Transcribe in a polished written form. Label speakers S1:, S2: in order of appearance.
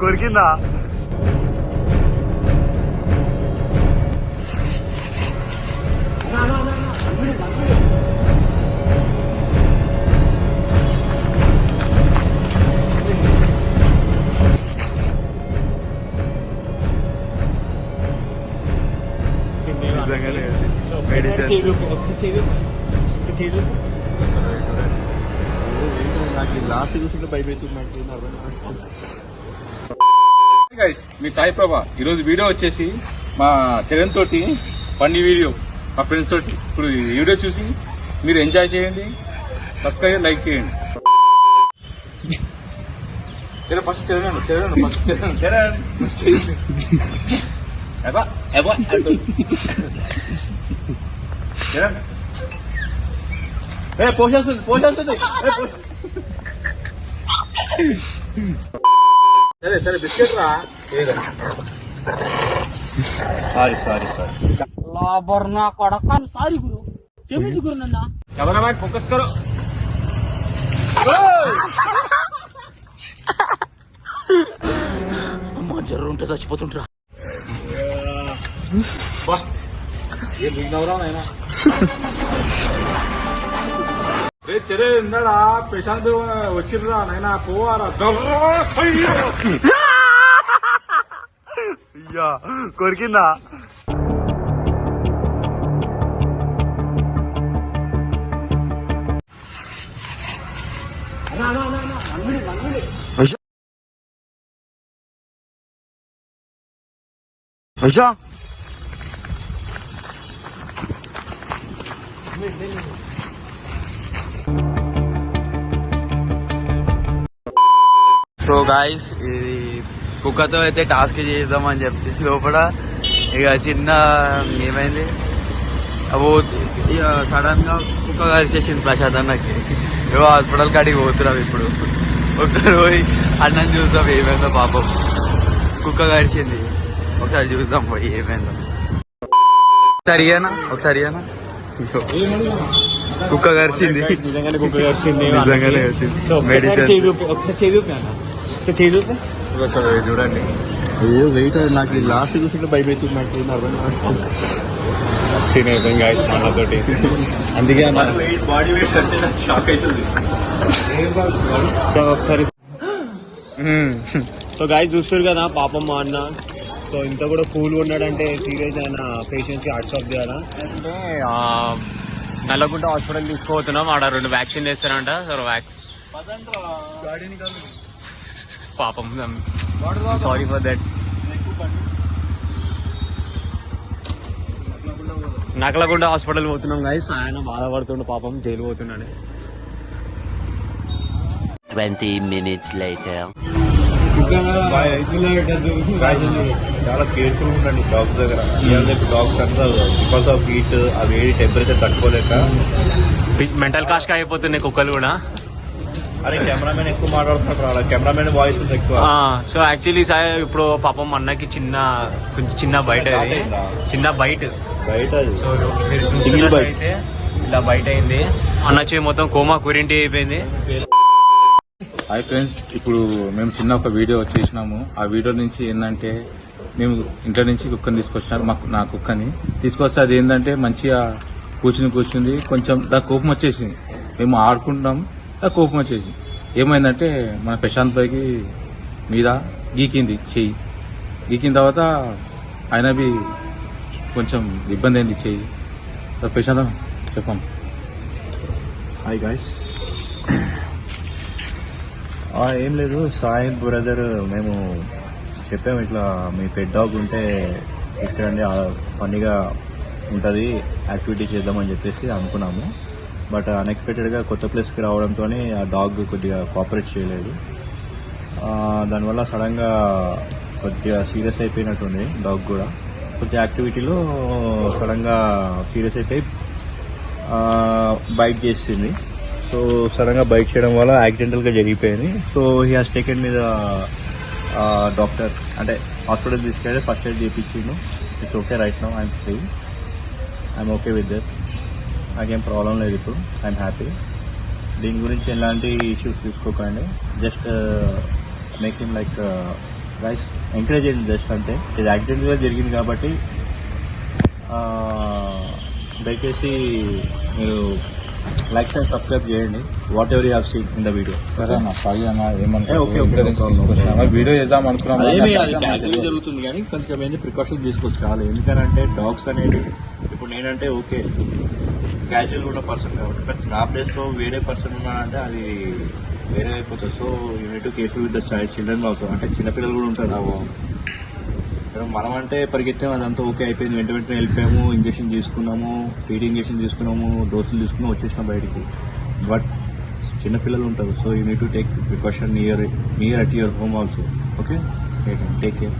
S1: కొరికిందా?
S2: మీ సాయి ప్రభా ఈరోజు వీడియో వచ్చేసి మా చరణ్ తోటి ఫన్నీ వీడియో మా ఫ్రెండ్స్ తోటి. ఇప్పుడు ఈ వీడియో చూసి మీరు ఎంజాయ్ చేయండి, సబ్స్క్రైబ్ లైక్ చేయండి. చరణ్ ఫస్ట్ చరణ్ చరణ్ పోషేస్తుంది. సరే బిస్కెట్ రా. సారీ
S3: లాబర్ నా కొడక. సారీ గురు, క్షమించు గురు నన్న.
S2: కెమెరామ్యాన్ ఫోకస్ కరో.
S3: అమ్మా జర్రు ఉంటే చచ్చిపోతుంటరా.
S2: ఏం దిగినవరా నాయనా? రే చెరే ఉన్నాడా? ప్రశాంత్ వచ్చిర్రా నాయనా, పోవారా.
S1: కొరికిందా?
S4: సో గాయస్, ఇది కుక్కతో అయితే టాస్క్ చేద్దామని చెప్తే లోపల ఇక చిన్న ఏమైంది, ఇక సడన్ గా కుక్క కరిచేసింది ప్రశాంత్ అన్నకి. ఏవో హాస్పిటల్ కాడికి పోతున్నాం ఇప్పుడు. ఒకసారి పోయి అన్నం చూద్దాం ఏమైందో. పాపం కుక్క కరిచింది, ఒకసారి చూద్దాం పోయి ఏమైందో. ఒకసారి కుక్క కరిచింది,
S2: నిజంగానే కుక్క కరిచింది. చూడండి.
S4: వెయిట్ నాకు లాస్ట్ చూస్తుంటే భయం అవుతుంది.
S2: సీన్ అయిపోయింది గాయస్ మనతోటి. అందుకే బాడీ వెయిట్ అంటే నాకు షాక్ అవుతుంది. సో ఒకసారి సో గాయస్ చూస్తారు కదా పాపం మా అన్న. సో ఇంత కూడా కూల్గా ఉన్నాడంటే సీరియస్ అయిన పేషెంట్స్ కి హార్ట్ స్టాప్ చేయాలా అంటే నల్లగుంట హాస్పిటల్ తీసుకుపోతున్నాం. ఆడ 2 వ్యాక్సిన్ వేస్తారంట. సో పాపం సారీ ఫర్ దట్. నకలగుండ హాస్పిటల్ పోతున్నాం గాయస్. ఆయన బాధపడుతుండే పాపం, జైలు పోతున్నాడు.
S5: 20 minutes later.
S2: చాలా కేర్ఫుల్ ఉండండి డాగ్స్ దగ్గర. డాగ్స్ అంతా బికాస్ ఆఫ్ హీట్, ఆ వేడి టెంపరేచర్ తట్టుకోలేక మెంటల్ కాస్ట్ అయిపోతున్నాయి కుక్కలు కూడా. అరే కెమెరామెన్ ఎక్కువ మాట్లాడుతున్నాడు, కెమెరామెన్ వాయిస్ ఎక్కువ. సో యాక్చువల్లీ సార్ ఇప్పుడు పాపం అన్నకి కొంచెం చిన్న బయట సో మీరు చూసినట్లయితే ఇలా బయట అయింది. అన్న చెయ్యి మొత్తం కోమా క్వారంటైన్ అయిపోయింది. హాయ్ ఫ్రెండ్స్, ఇప్పుడు మేము చిన్న ఒక వీడియో చేసినాము. ఆ వీడియో నుంచి ఏంటంటే మేము ఇంట్లో నుంచి కుక్కని తీసుకొచ్చినారు. నా కుక్కని తీసుకొస్తే అది ఏంటంటే మంచిగా కూర్చుంది. కొంచెం దాని కోపం వచ్చేసింది. మేము ఆడుకుంటున్నాం, దాని కోపం వచ్చేసి ఏమైందంటే మన ప్రశాంత్ భాయ్కి మీద గీకింది చెయ్యి. గీకిన తర్వాత ఆయనవి కొంచెం ఇబ్బంది అయింది చెయ్యి. ప్రశాంత్ చెప్పండి.
S6: హాయ్ గాయ్స్, ఏం లేదు, సాయి బ్రదర్ మేము చెప్పాము ఇట్లా మీ పెట్ డాగ్ ఉంటే తీసుకురండి, ఫన్నీగా ఉంటుంది, యాక్టివిటీ చేద్దామని చెప్పేసి అనుకున్నాము. బట్ అన్ఎక్స్పెక్టెడ్గా కొత్త ప్లేస్కి రావడంతో ఆ డాగ్ కొద్దిగా కోఆపరేట్ చేయలేదు. దానివల్ల సడన్గా కొద్దిగా సీరియస్ అయిపోయినట్టుంది. డాగ్ కూడా కొద్దిగా యాక్టివిటీలో సడన్గా సీరియస్ అయిపోయి బైట్ చేసింది. సో సడన్గా బైట్ చేయడం వల్ల యాక్సిడెంటల్గా జరిగిపోయింది. సో హీ హాస్ టేకెన్ మీద డాక్టర్ అంటే హాస్పిటల్ తీసుకెళ్ళి ఫస్ట్ ఎయిడ్ చేయించిండు. It's okay right now, I'm free, I'm okay with that, నాకేం ప్రాబ్లం లేదు ఇప్పుడు, ఐఎమ్ హ్యాపీ. దీని గురించి ఎలాంటి ఇష్యూస్ తీసుకోకండి. Just make him like guys encourage చేయండి జస్ట్ అంతే. ఇది యాక్సిడెంట్గా జరిగింది కాబట్టి దయచేసి మీరు లైక్ అండ్ సబ్స్క్రైబ్ చేయండి whatever you have seen in the video.
S2: సరే అన్న సారీ అన్న
S6: ఓకే ఓకే
S2: వీడియో చేద్దాం అనుకున్నాం.
S6: క్యాజువల్ జరుగుతుంది కానీ కొంచెం ఏంటి ప్రికాషన్స్ తీసుకోవచ్చు చాలా. ఎందుకంటే డాగ్స్ అనేది ఇప్పుడు నేనంటే ఓకే క్యాజువల్ ఉన్న పర్సన్ కాబట్టి, బట్ నా ప్లేస్లో వేరే పర్సన్ ఉన్నానంటే అది వేరే అయిపోతుంది. So unit careful with the children also. అంటే చిన్నపిల్లలు కూడా ఉంటారు. మనం అంటే పరిగెత్తాము అదంతా ఓకే అయిపోయింది, వెంట వెంటనే వెళ్ళిపోయాము, ఇంజక్షన్ తీసుకున్నాము, ఫీడింగ్ ఇంజక్షన్ తీసుకున్నాము, డోసులు తీసుకున్నాము, వచ్చేసినాం బయటికి. బట్ చిన్నపిల్లలు ఉంటారు. So you need to take precaution near at your home also. Okay, take care.